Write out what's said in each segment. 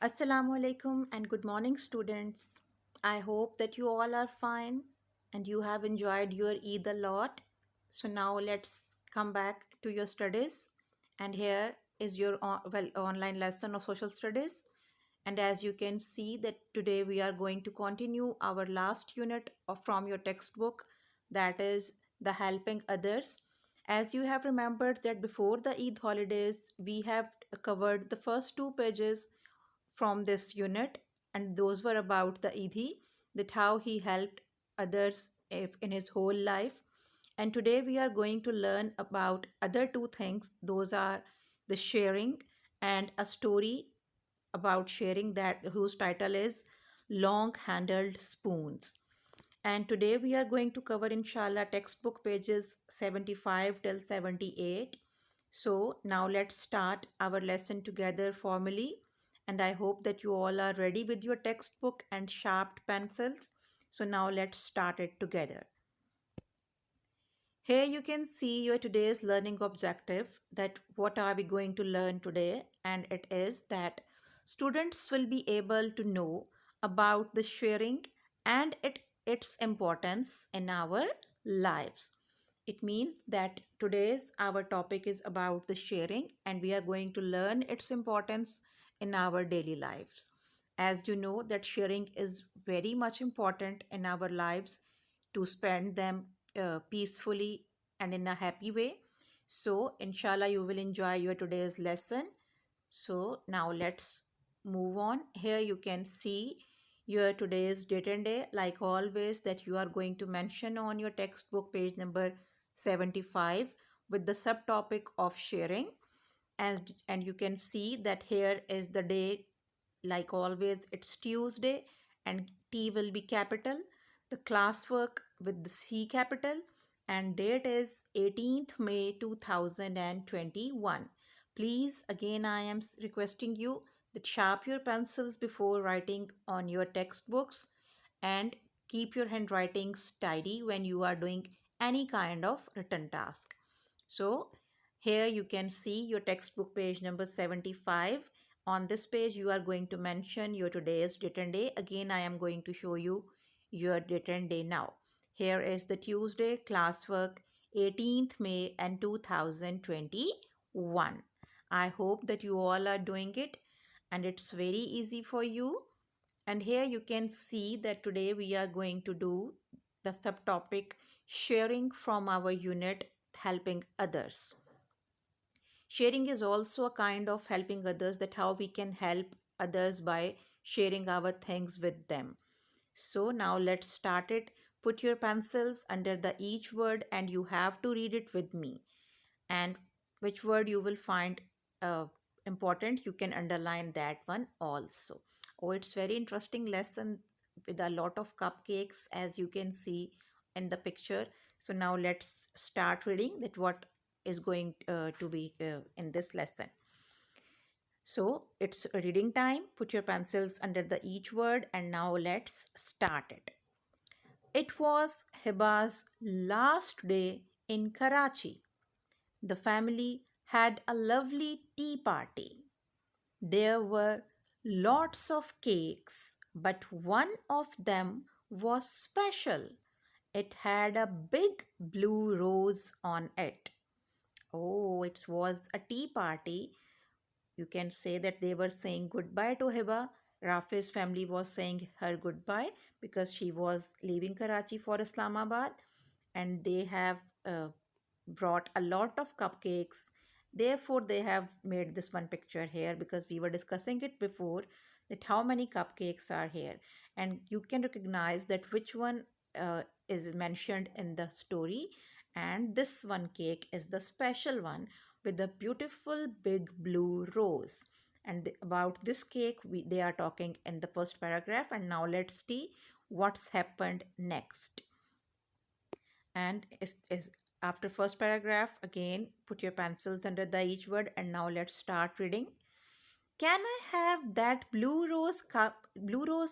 Assalamu alaikum and good morning, students. I hope that you all are fine and you have enjoyed your Eid a lot. So now let's come back to your studies. And here is your online lesson of social studies. And as you can see that today we are going to continue our last unit from your textbook, that is the helping others. As you have remembered that before the Eid holidays, we have covered the first two pages from this unit, and those were about the Idhi, that how he helped others in his whole life. And today we are going to learn about other two things. Those are the sharing and a story about sharing that whose title is Long Handled Spoons. And today we are going to cover inshallah textbook pages 75 till 78. So now let's start our lesson together formally. And I hope that you all are ready with your textbook and sharp pencils. So now let's start it together. Here you can see your today's learning objective, that what are we going to learn today, and it is that students will be able to know about the sharing and its importance in our lives. It means that today's our topic is about the sharing and we are going to learn its importance in our daily lives. As you know that sharing is very much important in our lives to spend them peacefully and in a happy way. So, inshallah, you will enjoy your today's lesson. So, now let's move on. Here you can see your today's date and day, like always, that you are going to mention on your textbook page number 75 with the subtopic of sharing. And you can see that here is the day, like always, it's Tuesday and T will be capital, the classwork with the C capital, and date is 18th May 2021. Please, again, I am requesting you that sharp your pencils before writing on your textbooks and keep your handwriting tidy when you are doing any kind of written task. So here you can see your textbook page number 75. On this page, you are going to mention your today's date and day. Again, I am going to show you your date and day now. Here is the Tuesday classwork, 18th May and 2021. I hope that you all are doing it and it's very easy for you. And here you can see that today we are going to do the subtopic sharing from our unit helping others. Sharing is also a kind of helping others, that how we can help others by sharing our things with them. So now let's start it. Put your pencils under the each word and you have to read it with me. And which word you will find uh, important, you can underline that one also. Oh, it's very interesting lesson with a lot of cupcakes, as you can see in the picture. So now let's start reading that what is going to be in this lesson. So it's reading time. Put your pencils under the each word and now let's start it. It was Hiba's last day in Karachi. The family had a lovely tea party. There were lots of cakes, but one of them was special. It had a big blue rose on it. Oh, it was a tea party. You can say that they were saying goodbye to Hiba. Rafi's family was saying her goodbye because she was leaving Karachi for Islamabad, and they have brought a lot of cupcakes. Therefore, they have made this one picture here because we were discussing it before, that how many cupcakes are here. And you can recognize that which one is mentioned in the story. And this one cake is the special one with the beautiful big blue rose. And about this cake, they are talking in the first paragraph. And now let's see what's happened next. And is after first paragraph, again put your pencils under the each word and now let's start reading. Can I have that blue rose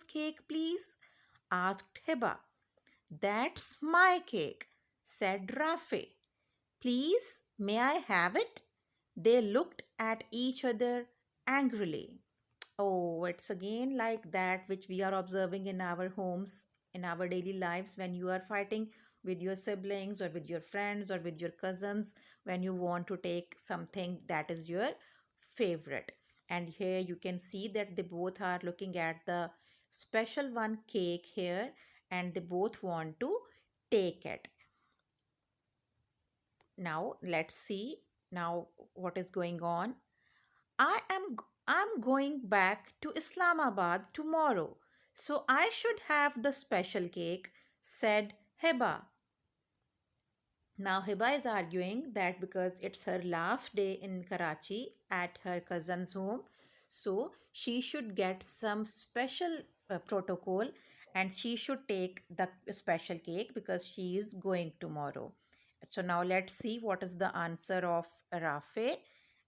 cake, please? Asked Hiba. That's my cake, said Rafi. Please, may I have it? They looked at each other angrily. Oh, it's again like that which we are observing in our homes, in our daily lives, when you are fighting with your siblings or with your friends or with your cousins, when you want to take something that is your favorite. And here you can see that they both are looking at the special one cake here, and they both want to take it. Now, let's see now what is going on. I'm going back to Islamabad tomorrow, so I should have the special cake, said Heba. Now Hiba is arguing that because it's her last day in Karachi at her cousin's home, so she should get some special protocol and she should take the special cake because she is going tomorrow. So now let's see what is the answer of Rafe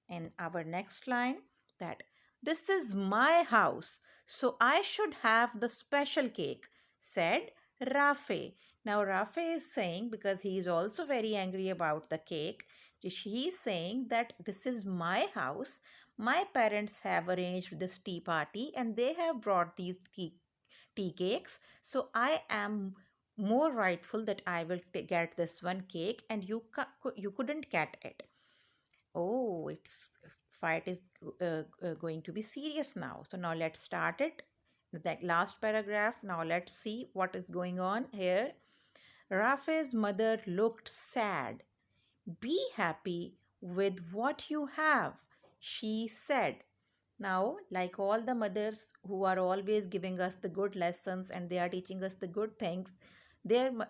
in our next line, that this is my house, so I should have the special cake, said Rafe. Now, Rafe is saying, because he is also very angry about the cake, he's saying that this is my house. My parents have arranged this tea party and they have brought these tea cakes. So I am more rightful that I will get this one cake and you couldn't get it. Oh, it's fight is going to be serious now. So now let's start it. That last paragraph. Now let's see what is going on here. Rafe's mother looked sad. Be happy with what you have, she said. Now, like all the mothers who are always giving us the good lessons and they are teaching us the good things,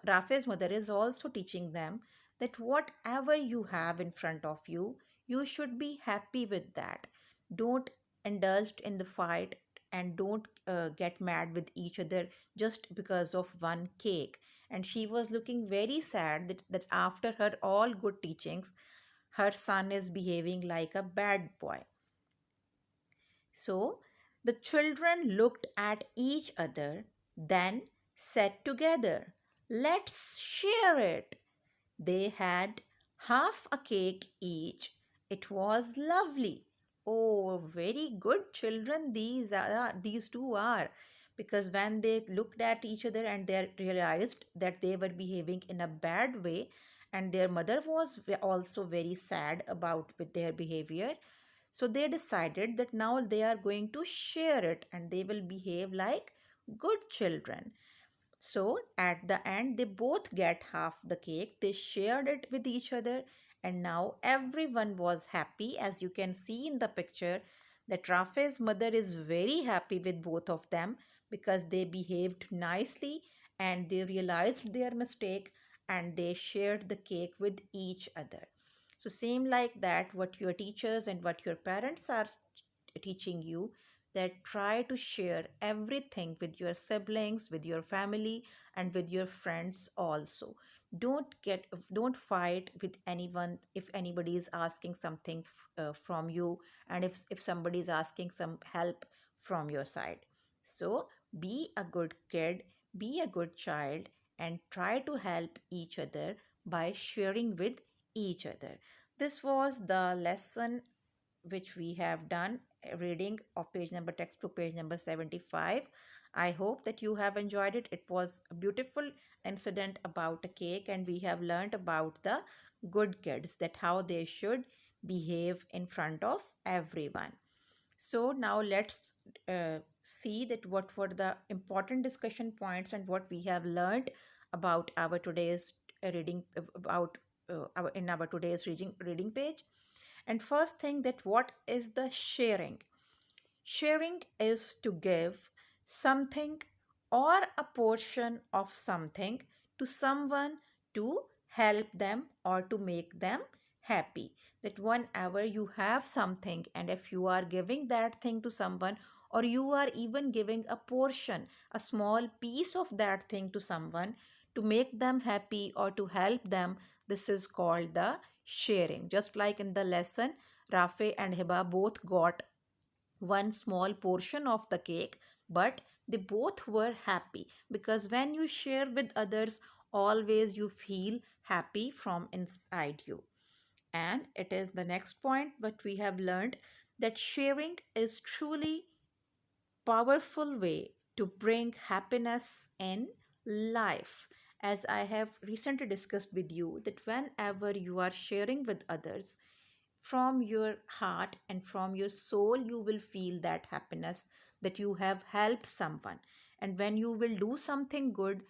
Rafe's mother is also teaching them that whatever you have in front of you, you should be happy with that. Don't indulge in the fight and don't get mad with each other just because of one cake. And she was looking very sad that after her all good teachings, her son is behaving like a bad boy. So the children looked at each other, then said together, let's share it. They had half a cake each. It was lovely. Oh, very good children these two are, because when they looked at each other and they realized that they were behaving in a bad way and their mother was also very sad about with their behavior, so they decided that now they are going to share it and they will behave like good children. So at the end, they both get half the cake. They shared it with each other, and now everyone was happy. As you can see in the picture, that Rafe's mother is very happy with both of them because they behaved nicely and they realized their mistake and they shared the cake with each other. So, same like that, what your teachers and what your parents are teaching you, that try to share everything with your siblings, with your family, and with your friends also. Don't fight with anyone if anybody is asking something from you, and if somebody is asking some help from your side. So be a good kid, be a good child, and try to help each other by sharing with each other. This was the lesson which we have done, reading of page number textbook page number 75. I hope that you have enjoyed it. It was a beautiful incident about a cake and we have learned about the good kids, that how they should behave in front of everyone. So now let's see that what were the important discussion points and what we have learned about our today's reading about in our today's reading page. And first thing, that what is the sharing? Sharing is to give something or a portion of something to someone to help them or to make them happy. That whenever you have something and if you are giving that thing to someone, or you are even giving a portion, a small piece of that thing to someone to make them happy or to help them, this is called the sharing. Just like in the lesson, Rafe and Hiba both got one small portion of the cake, but they both were happy, because when you share with others, always you feel happy from inside you. And it is the next point what we have learned, that sharing is truly powerful way to bring happiness in life. As I have recently discussed with you, that whenever you are sharing with others, from your heart and from your soul, you will feel that happiness that you have helped someone. And when you will do something good,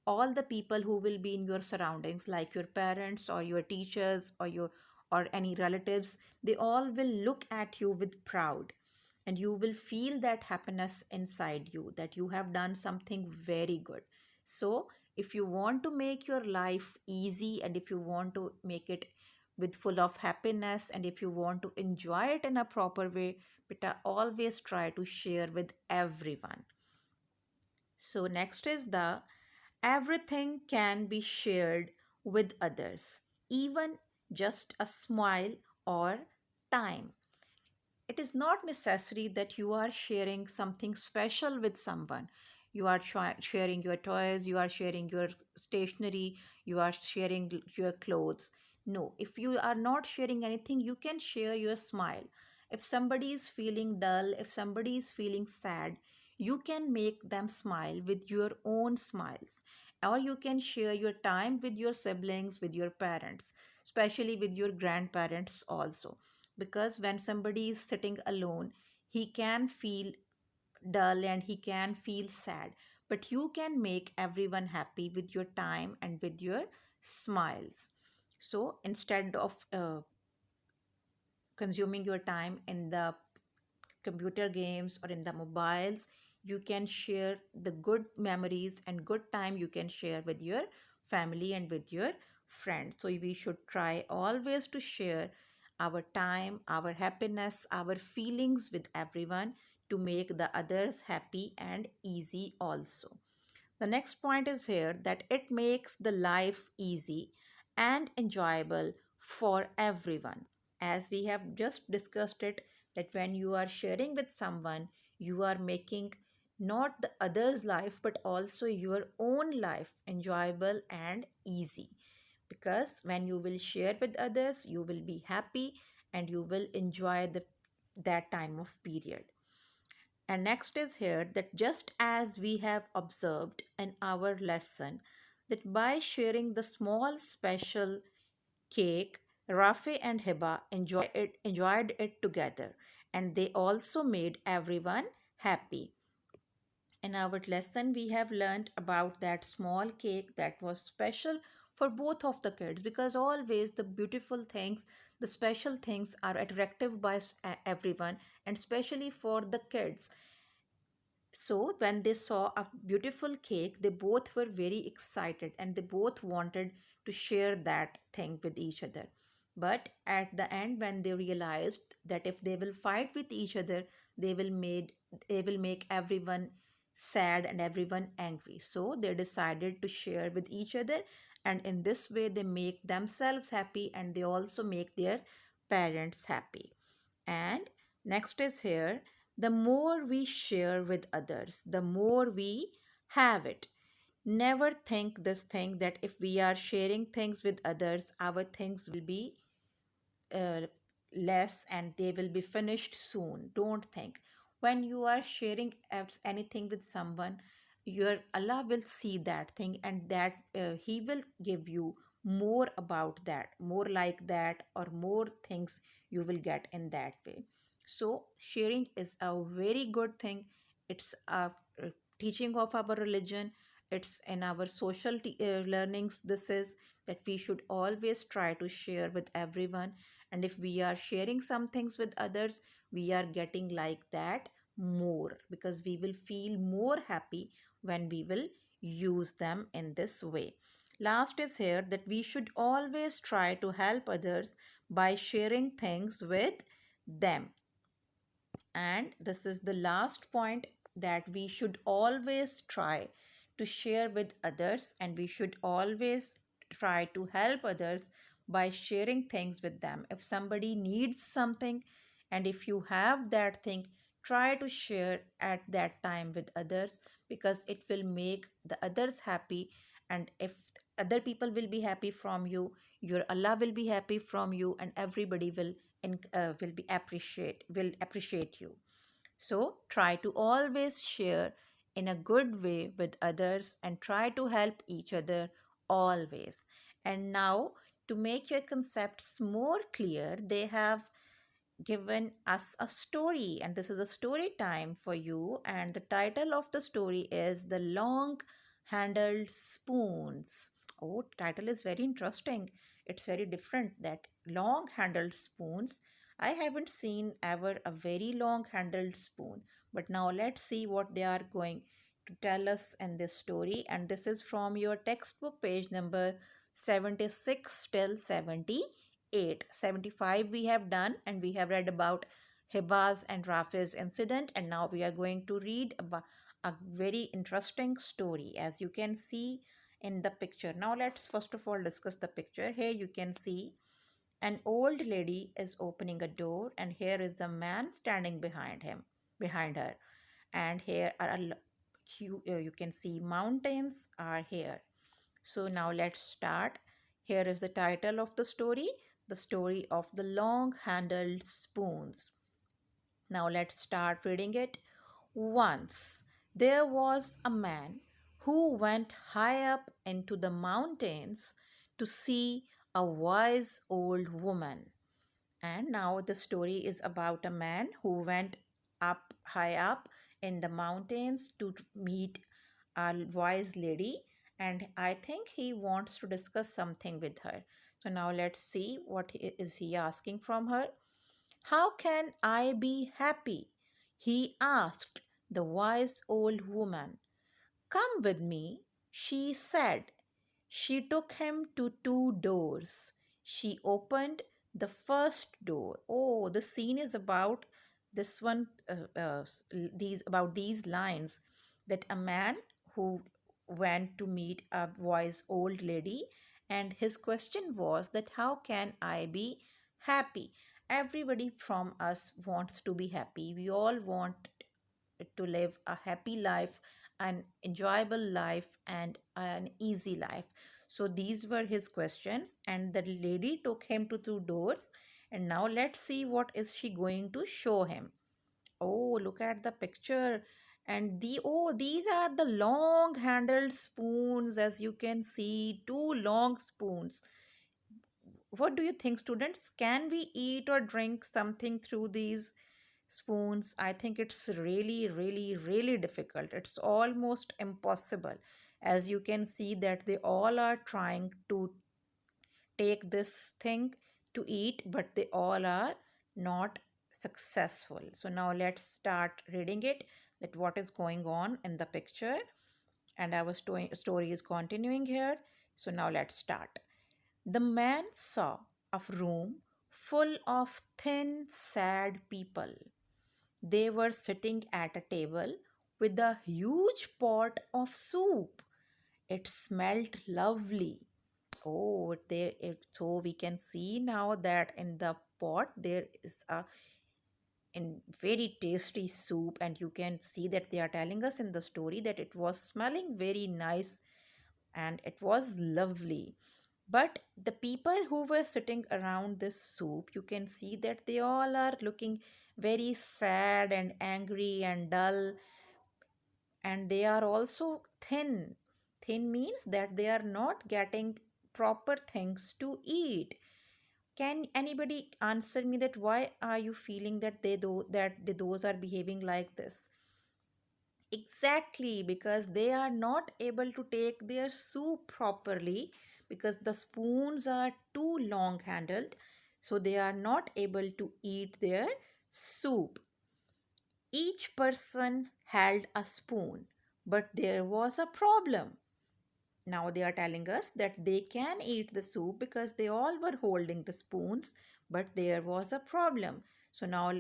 all the people who will be in your surroundings, like your parents or your teachers or your or any relatives, they all will look at you with proud, and you will feel that happiness inside you that you have done something very good. So if you want to make your life easy, and if you want to make it with full of happiness, and if you want to enjoy it in a proper way, but always try to share with everyone. So next is the everything can be shared with others, even just a smile or time. It is not necessary that you are sharing something special with someone. You are sharing your toys, you are sharing your stationery, you are sharing your clothes. No, if you are not sharing anything, you can share your smile. If somebody is feeling dull, if somebody is feeling sad, you can make them smile with your own smiles. Or you can share your time with your siblings, with your parents, especially with your grandparents also, because when somebody is sitting alone, he can feel dull and he can feel sad, but you can make everyone happy with your time and with your smiles. So instead of consuming your time in the computer games or in the mobiles, you can share the good memories and good time you can share with your family and with your friends. So we should try always to share our time, our happiness, our feelings with everyone, to make the others happy and easy also. The next point is here that it makes the life easy and enjoyable for everyone. As we have just discussed it, that when you are sharing with someone, you are making not the other's life but also your own life enjoyable and easy. Because when you will share with others, you will be happy and you will enjoy that time of period. And next is here that just as we have observed in our lesson, that by sharing the small special cake, Rafi and Hiba enjoyed it together, and they also made everyone happy. In our lesson, we have learned about that small cake that was special for both of the kids, because always the beautiful things, the special things are attractive by everyone, and especially for the kids. So, when they saw a beautiful cake, they both were very excited and they both wanted to share that thing with each other. But at the end, when they realized that if they will fight with each other, they will make everyone sad and everyone angry. So they decided to share with each other, and in this way they make themselves happy and they also make their parents happy. And next is here, the more we share with others, the more we have it. Never think this thing that if we are sharing things with others, our things will be uh, less and they will be finished soon. Don't think. When you are sharing anything with someone, your Allah will see that thing, and that He will give you more about that, more like that, or more things you will get in that way. So, sharing is a very good thing. It's a teaching of our religion, it's in our social learnings. This is that we should always try to share with everyone, and if we are sharing some things with others, we are getting like that more, because we will feel more happy when we will use them in this way. Last is here that we should always try to help others by sharing things with them. And this is the last point, that we should always try to share with others, and we should always try to help others by sharing things with them. If somebody needs something, and if you have that thing, try to share at that time with others, because it will make the others happy. And if other people will be happy from you, your Allah will be happy from you, and everybody will be appreciate you. So try to always share in a good way with others and try to help each other always. And now, to make your concepts more clear, they have given us a story, and this is a story time for you. And the title of the story is The Long Handled Spoons. Oh, title is very interesting. It's very different, that long handled spoons. I haven't seen ever a very long handled spoon, but now let's see what they are going to tell us in this story. And this is from your textbook, page number 76 till 78. 75 we have done, and we have read about Hibas and Rafi's incident, and now we are going to read about a very interesting story, as you can see in the picture. Now let's first of all discuss the picture. Here you can see an old lady is opening a door, and here is the man standing behind her. And here are you can see mountains are here. So now let's start. Here is the title of the story of the long handled spoons. Now let's start reading it. Once there was a man who went high up into the mountains to see a wise old woman. And now the story is about a man who went up high up in the mountains to meet a wise lady, and I think he wants to discuss something with her. So now let's see what is he asking from her. How can I be happy? He asked the wise old woman. Come with me, she said. She took him to two doors. She opened the first door. Oh, the scene is about this one, these about these lines, that a man who went to meet a wise old lady, and his question was that how can I be happy? Everybody from us wants to be happy. We all want to live a happy life, an enjoyable life, and an easy life. So these were his questions, and the lady took him to two doors. And now let's see what is she going to show him. Oh, look at the picture. And these are the long handled spoons, as you can see, two long spoons. What do you think, students? Can we eat or drink something through these spoons? I think it's really, really, really difficult. It's almost impossible. As you can see that they all are trying to take this thing to eat, but they all are not successful. So now let's start reading it, that what is going on in the picture. And our story is continuing here. So now let's start. The man saw a room full of thin, sad people. They were sitting at a table with a huge pot of soup. It smelled lovely. Oh, so we can see now that in the pot there is a in very tasty soup, and you can see that they are telling us in the story that it was smelling very nice and it was lovely. But the people who were sitting around this soup, you can see that they all are looking very sad and angry and dull, and they are also thin. Thin means that they are not getting proper things to eat. Can anybody answer me that why are you feeling that those are behaving like this? Exactly, because they are not able to take their soup properly, because the spoons are too long handled, so they are not able to eat their soup. Each person held a spoon, but there was a problem. Now they are telling us that they can eat the soup because they all were holding the spoons, but there was a problem. So now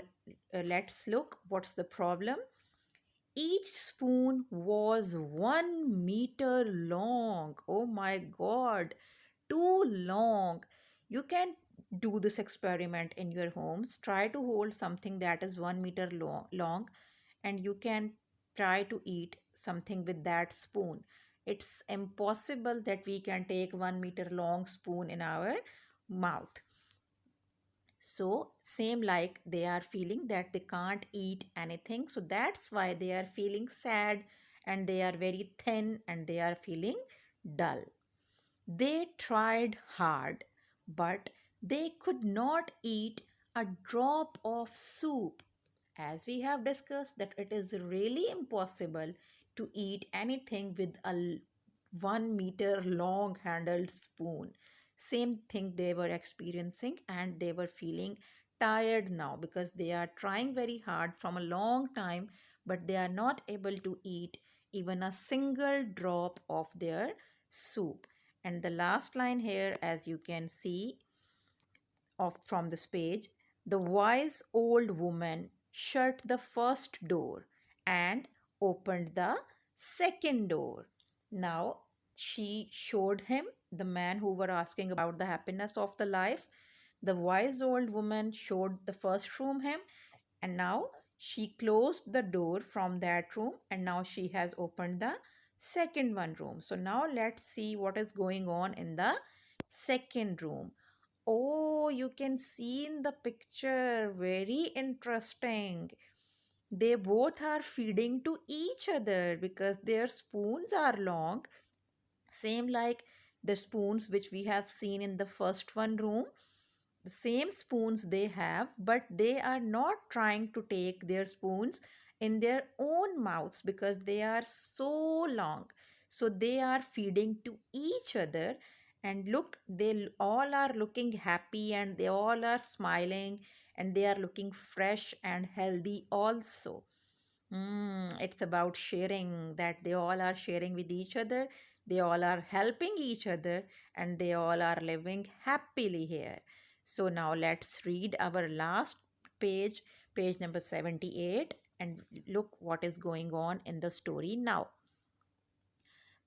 let's look what's the problem. Each spoon was 1 meter long. Oh my god, too long. You can do this experiment in your homes. Try to hold something that is 1 meter long, and you can try to eat something with that spoon. It's impossible that we can take 1 meter long spoon in our mouth. So, same like they are feeling that they can't eat anything. So, that's why they are feeling sad and they are very thin and they are feeling dull. They tried hard, but they could not eat a drop of soup. As we have discussed, that it is really impossible to eat anything with a 1 meter long handled spoon. Same thing they were experiencing, and they were feeling tired now because they are trying very hard from a long time, but they are not able to eat even a single drop of their soup. And the last line here, as you can see of from this page, the wise old woman shut the first door and opened the second door. Now she showed him the man who were asking about the happiness of the life. The wise old woman showed the first room him, and now she closed the door from that room, and now she has opened the second one room. So now let's see what is going on in the second room. Oh, you can see in the picture, very interesting. They both are feeding to each other because their spoons are long, same like the spoons which we have seen in the first one room. The same spoons they have, but they are not trying to take their spoons in their own mouths because they are so long. So they are feeding to each other, and look, they all are looking happy and they all are smiling and they are looking fresh and healthy also. It's about sharing, that they all are sharing with each other, they all are helping each other, and they all are living happily here. So now let's read our last page, page number 78, and look what is going on in the story now.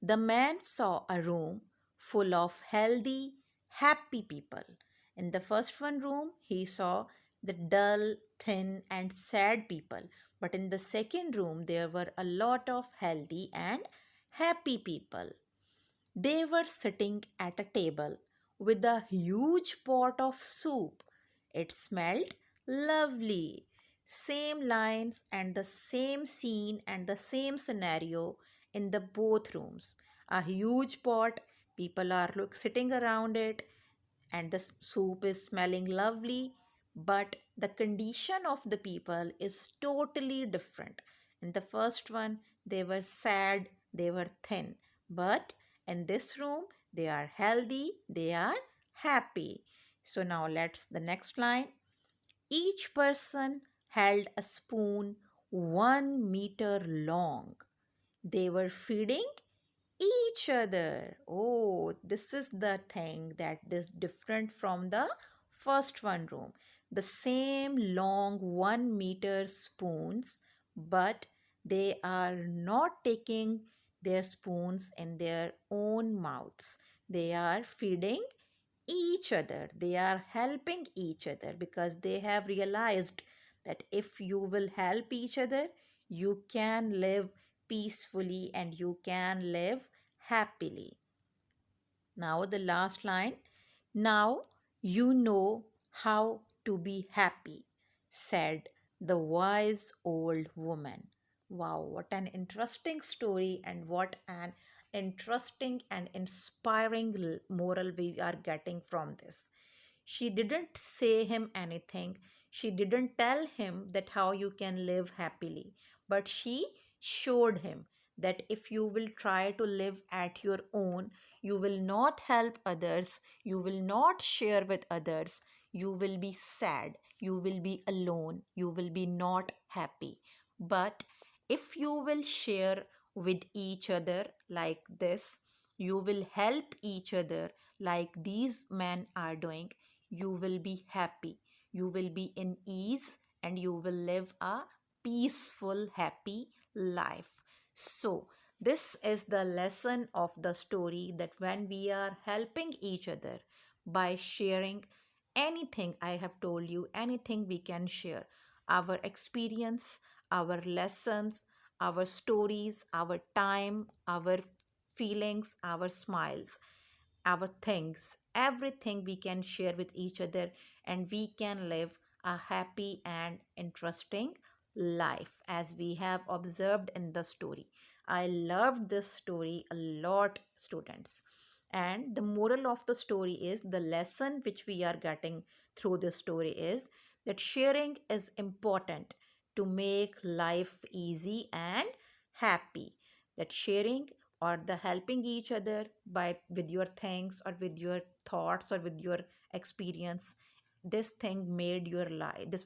The man saw a room full of healthy, happy people. In the first one room, he saw the dull, thin, and sad people. But in the second room, there were a lot of healthy and happy people. They were sitting at a table with a huge pot of soup. It smelled lovely. Same lines and the same scene and the same scenario in the both rooms. A huge pot, people are sitting around it, and the soup is smelling lovely, but the condition of the people is totally different. In the first one, they were sad, they were thin, but in this room, they are healthy, they are happy. So now let's the next line. Each person held a spoon 1 meter long. They were feeding each other. Oh, this is the thing that is different from the first one room. The same long 1 meter spoons, but they are not taking their spoons in their own mouths. They are feeding each other. They are helping each other because they have realized that if you will help each other, you can live peacefully and you can live happily. Now, the last line. Now you know how to be happy, said the wise old woman. Wow, what an interesting story, and what an interesting and inspiring moral we are getting from this. She didn't say him anything. She didn't tell him that how you can live happily, but she showed him that if you will try to live at your own, you will not help others, you will not share with others, you will be sad, you will be alone, you will be not happy. But if you will share with each other like this, you will help each other like these men are doing, you will be happy, you will be in ease, and you will live a peaceful, happy life. So, this is the lesson of the story, that when we are helping each other by sharing anything, I have told you, anything we can share, our experience, our lessons, our stories, our time, our feelings, our smiles, our things, everything we can share with each other, and we can live a happy and interesting life as we have observed in the story. I loved this story a lot, students. And the moral of the story is, the lesson which we are getting through this story is that sharing is important to make life easy and happy. That sharing or the helping each other by with your things or with your thoughts or with your experience, this thing made your life, this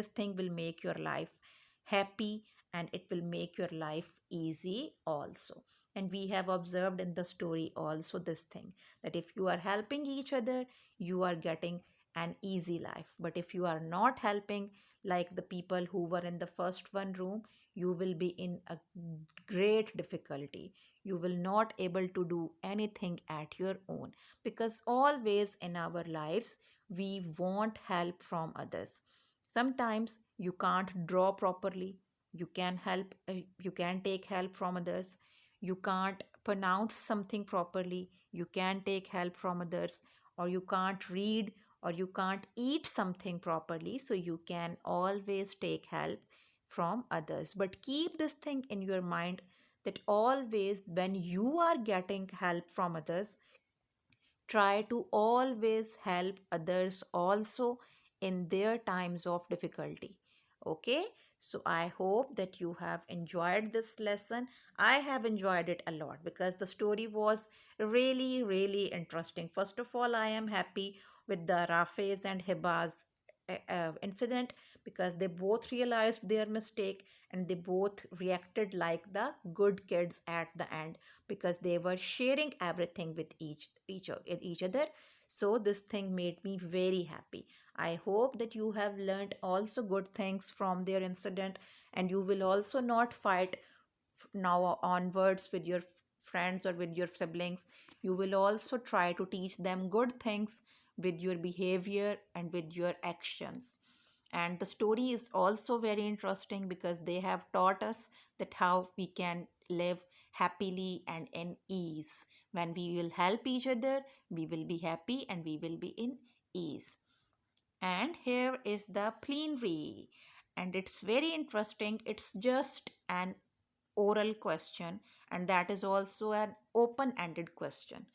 thing will make your life happy, and it will make your life easy also. And we have observed in the story also this thing, that if you are helping each other, you are getting an easy life. But if you are not helping, like the people who were in the first one room, you will be in a great difficulty. You will not able to do anything at your own, because always in our lives we want help from others. Sometimes you can't draw properly, you can help, you can take help from others. You can't pronounce something properly, you can take help from others. Or you can't read, or you can't eat something properly, so you can always take help from others. But keep this thing in your mind, that always when you are getting help from others, try to always help others also in their times of difficulty. Okay, so I hope that you have enjoyed this lesson. I have enjoyed it a lot because the story was really, really interesting. First of all, I am happy with the Rafes and Hibas incident, because they both realized their mistake and they both reacted like the good kids at the end, because they were sharing everything with each other. So this thing made me very happy. I hope that you have learned also good things from their incident, and you will also not fight now onwards with your friends or with your siblings. You will also try to teach them good things with your behavior and with your actions. And the story is also very interesting because they have taught us that how we can live happily and in ease. When we will help each other, we will be happy and we will be in ease. And here is the plenary, and it's very interesting. It's just an oral question, and that is also an open ended question.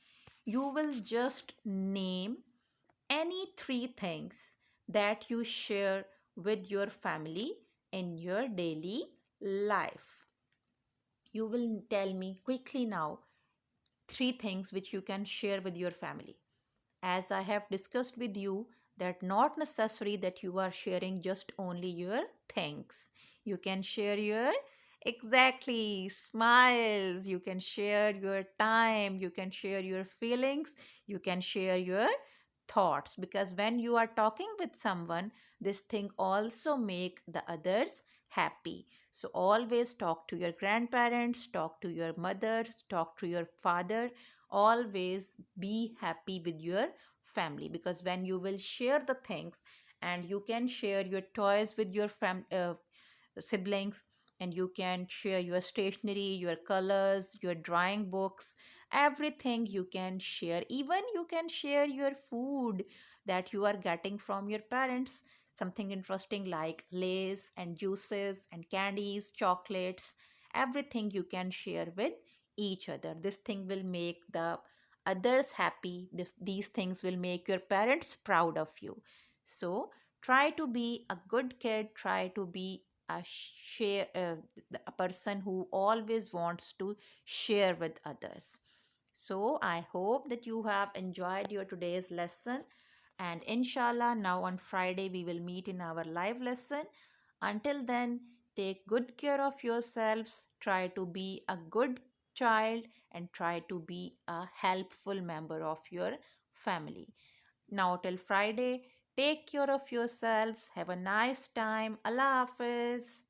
You will just name any three things that you share with your family in your daily life. You will tell me quickly now three things which you can share with your family. As I have discussed with you, that not necessary that you are sharing just only your thanks. You can share your exactly smiles, you can share your time, you can share your feelings, you can share your thoughts, because when you are talking with someone, this thing also make the others happy. So always talk to your grandparents, talk to your mother, talk to your father. Always be happy with your family, because when you will share the things, and you can share your toys with your siblings, and you can share your stationery, your colors, your drawing books, everything you can share. Even you can share your food that you are getting from your parents, something interesting like lays and juices and candies, chocolates, everything you can share with each other. This thing will make the others happy. These things will make your parents proud of you. So try to be a good kid, try to be a person who always wants to share with others. So I hope that you have enjoyed your today's lesson, and inshallah now on Friday we will meet in our live lesson. Until then, take good care of yourselves, try to be a good child, and try to be a helpful member of your family. Now till Friday, take care of yourselves. Have a nice time. Allah Hafiz.